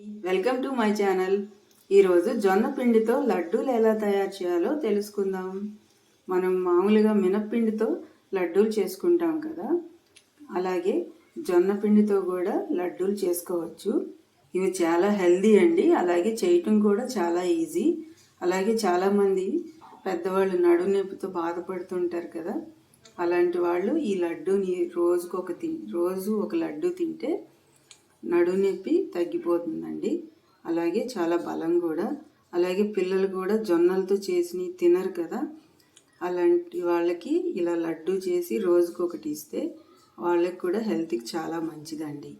Welcome to my channel. ఈరోజు జొన్న పిండితో లడ్డూలు ఎలా తయారు చేయాలో తెలుసుకుందాం. మనం మామూలుగా మినప్పిండితో లడ్డూలు చేసుకుంటాం కదా, అలాగే జొన్న పిండితో కూడా లడ్డూలు చేసుకోవచ్చు. ఇవి చాలా హెల్దీ అండి, అలాగే చేయటం కూడా చాలా ఈజీ. అలాగే చాలామంది పెద్దవాళ్ళు నడుము నొప్పితో బాధపడుతుంటారు కదా, అలాంటి వాళ్ళు ఈ లడ్డూని రోజు ఒక లడ్డూ తింటే నడుము నొప్పి తగ్గిపోతుందండి. అలాగే చాలా బలం కూడా. అలాగే పిల్లలు కూడా జొన్నలతో చేసి తినరు కదా, అలాంటి వాళ్ళకి ఇలా లడ్డు చేసి రోజుకొకటి ఇస్తే వాళ్ళకి కూడా హెల్త్కి చాలా మంచిదండి.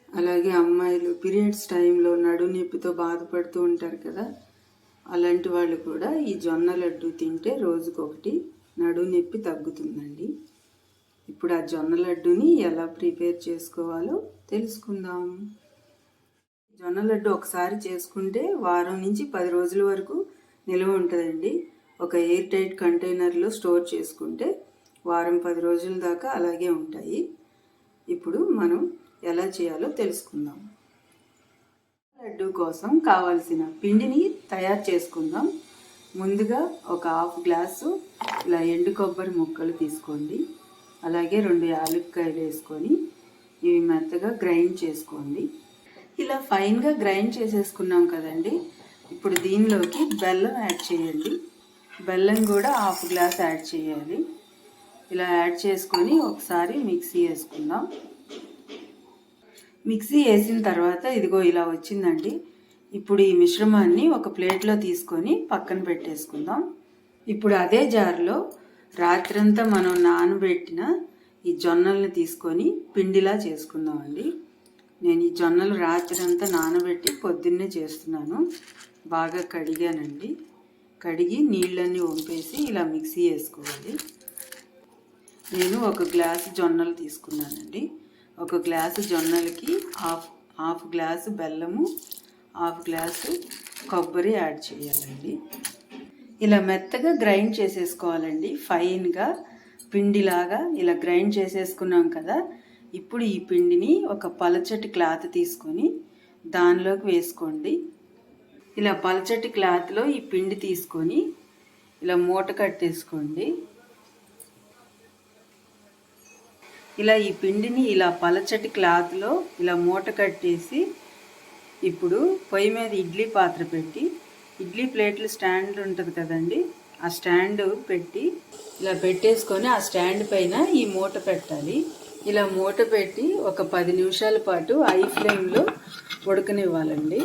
అలాగే అమ్మాయిలు పీరియడ్స్ టైంలో నడుము నొప్పితో బాధపడుతూ ఉంటారు కదా, అలాంటి వాళ్ళు కూడా ఈ జొన్న లడ్డు తింటే రోజుకొకటి నడుము నొప్పి తగ్గుతుందండి. ఇప్పుడు ఆ జొన్న లడ్డూని ఎలా ప్రిపేర్ చేసుకోవాలో తెలుసుకుందాం. జొన్న లడ్డు ఒకసారి చేసుకుంటే వారం నుంచి 10 రోజుల వరకు నిల్వ ఉంటుందండి. ఒక ఎయిర్ టైట్ కంటైనర్లో స్టోర్ చేసుకుంటే వారం 10 రోజుల దాకా అలాగే ఉంటాయి. ఇప్పుడు మనం ఎలా చేయాలో తెలుసుకుందాం. లడ్డు కోసం కావాల్సిన పిండిని తయారు చేసుకుందాం. ముందుగా ఒక 1/2 గ్లాసు ఇలా ఎండు కొబ్బరి ముక్కలు తీసుకోండి. అలాగే 2 యాలక్కాయలు వేసుకొని ఇవి మెత్తగా గ్రైండ్ చేసుకోండి. ఇలా ఫైన్గా గ్రైండ్ చేసేసుకున్నాం కదండి. ఇప్పుడు దీనిలోకి బెల్లం యాడ్ చేయండి. బెల్లం కూడా 1/2 గ్లాస్ యాడ్ చేయాలి. ఇలా యాడ్ చేసుకొని ఒకసారి మిక్సీ వేసుకుందాం. మిక్సీ వేసిన తర్వాత ఇదిగో ఇలా వచ్చిందండి. ఇప్పుడు ఈ మిశ్రమాన్ని ఒక ప్లేట్లో తీసుకొని పక్కన పెట్టేసుకుందాం. ఇప్పుడు అదే జార్లో రాత్రంతా మనం నానబెట్టిన ఈ జొన్నల్ని తీసుకొని పిండిలా చేసుకుందామండి. నేను ఈ జొన్నలు రాత్రంతా నానబెట్టి పొద్దున్నే చేస్తున్నాను. బాగా కడిగానండి. కడిగి నీళ్ళన్నీ వంపేసి ఇలా మిక్సీ వేసుకోవాలి. నేను 1 గ్లాసు జొన్నలు తీసుకున్నానండి. 1 గ్లాసు జొన్నలకి హాఫ్ గ్లాసు బెల్లము, 1/2 గ్లాసు కొబ్బరి యాడ్ చేయాలండి. ఇలా మెత్తగా గ్రైండ్ చేసేసుకోవాలండి. ఫైన్గా పిండిలాగా ఇలా గ్రైండ్ చేసేసుకున్నాం కదా. ఇప్పుడు ఈ పిండిని ఒక పలచటి క్లాత్ తీసుకొని దానిలోకి వేసుకోండి. ఇలా పలచటి క్లాత్లో ఈ పిండి తీసుకొని ఇలా మూట కట్టేసుకోండి. ఇలా ఈ పిండిని ఇలా పలచటి క్లాత్లో ఇలా మూట కట్టేసి ఇప్పుడు పొయ్యి మీద ఇడ్లీ పాత్ర పెట్టి, ఇడ్లీ ప్లేట్లు స్టాండ్ ఉంటుంది కదండి, ఆ స్టాండ్ పెట్టి ఇలా పెట్టేసుకొని ఆ స్టాండ్ పైన ఈ మూట పెట్టాలి. ఇలా మూట పెట్టి ఒక 10 నిమిషాల పాటు హై ఫ్లేమ్లో ఉడకనివ్వాలండి.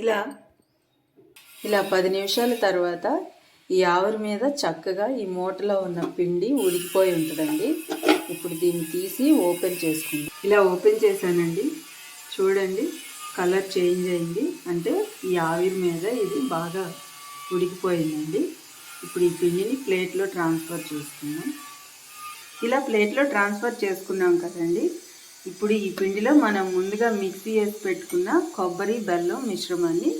ఇలా 10 నిమిషాల తర్వాత ఈ ఆవిరి మీద చక్కగా ఈ మూటలో ఉన్న పిండి ఉడికిపోయి ఉంటుందండి. ఇప్పుడు దీన్ని తీసి ఓపెన్ చేసుకుందాం. ఇలా ఓపెన్ చేశానండి. చూడండి, కలర్ చేంజ్ అయింది, అంటే ఈ ఆవిరి మీద ఇది బాగా ఉడికిపోయిందండి. ఇప్పుడు ఈ పిండిని ప్లేట్లో ట్రాన్స్ఫర్ చేసుకుందాం. ఇలా ప్లేట్లో ట్రాన్స్ఫర్ చేసుకున్నాం కదండి. ఇప్పుడు ఈ పిండిలో మనం ముందుగా మిక్సీ వేసి పెట్టుకున్న కొబ్బరి బెల్లం మిశ్రమాన్ని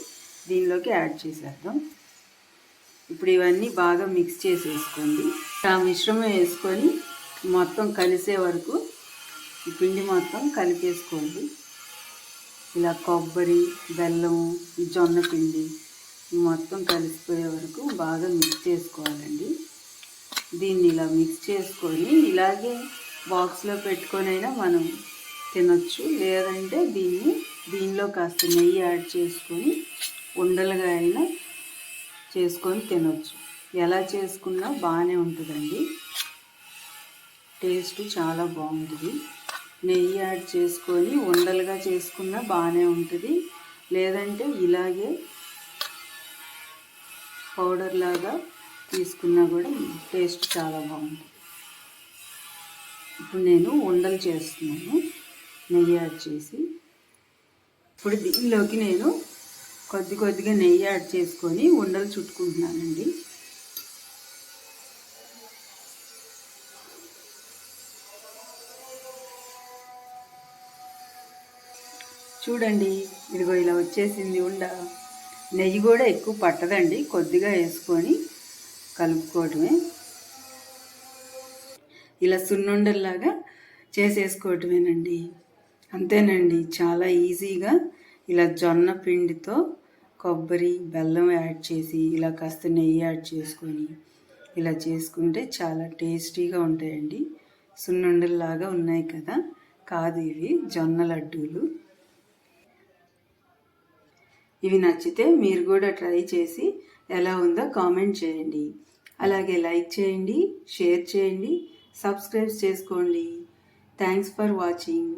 దీనిలోకి యాడ్ చేసేద్దాం. ఇప్పుడు ఇవన్నీ బాగా మిక్స్ చేసేసుకోండి. ఆ మిశ్రమం వేసుకొని మొత్తం కలిసే వరకు ఈ పిండి మొత్తం కలిపేసుకోండి. ఇలా కొబ్బరి, బెల్లం, జొన్న పిండి మొత్తం కలిసిపోయే వరకు బాగా మిక్స్ చేసుకోవాలండి. దీన్ని ఇలా మిక్స్ చేసుకొని ఇలాగే బాక్స్లో పెట్టుకొనైనా మనం తినొచ్చు, లేదంటే దీనిలో కాస్త నెయ్యి యాడ్ చేసుకొని ఉండలుగా అయినా చేసుకొని తినొచ్చు. ఎలా చేసుకున్నా బాగానే ఉంటుందండి. టేస్ట్ చాలా బాగుంటుంది. నెయ్యి యాడ్ చేసుకొని ఉండలుగా చేసుకున్నా బాగానే ఉంటుంది, లేదంటే ఇలాగే పౌడర్ లాగా తీసుకున్నా కూడా టేస్ట్ చాలా బాగుంటుంది. ఇప్పుడు నేను ఉండలు చేస్తున్నాను నెయ్యి యాడ్ చేసి. ఇప్పుడు దీనిలోకి నేను కొద్దిగా నెయ్యి యాడ్ చేసుకొని ఉండలు చుట్టుకుంటున్నానండి. చూడండి, ఇదిగో ఇలా వచ్చేసింది ఉండ. నెయ్యి కూడా ఎక్కువ పట్టదండి, కొద్దిగా వేసుకొని కలుపుకోవడమే. ఇలా సున్నుండల్లాగా చేసేసుకోవటమేనండి. అంతేనండి, చాలా ఈజీగా ఇలా జొన్న పిండితో కొబ్బరి బెల్లం యాడ్ చేసి ఇలా కాస్త నెయ్యి యాడ్ చేసుకొని ఇలా చేసుకుంటే చాలా టేస్టీగా ఉంటాయండి. సున్నుండల్లాగా ఉన్నాయి కదా, కాదు ఇవి జొన్న లడ్డూలు. ఇవి నచ్చితే మీరు కూడా ట్రై చేసి ఎలా ఉందో కామెంట్ చేయండి. అలాగే లైక్ చేయండి, షేర్ చేయండి, సబ్స్క్రైబ్ చేసుకోండి. Thanks for watching.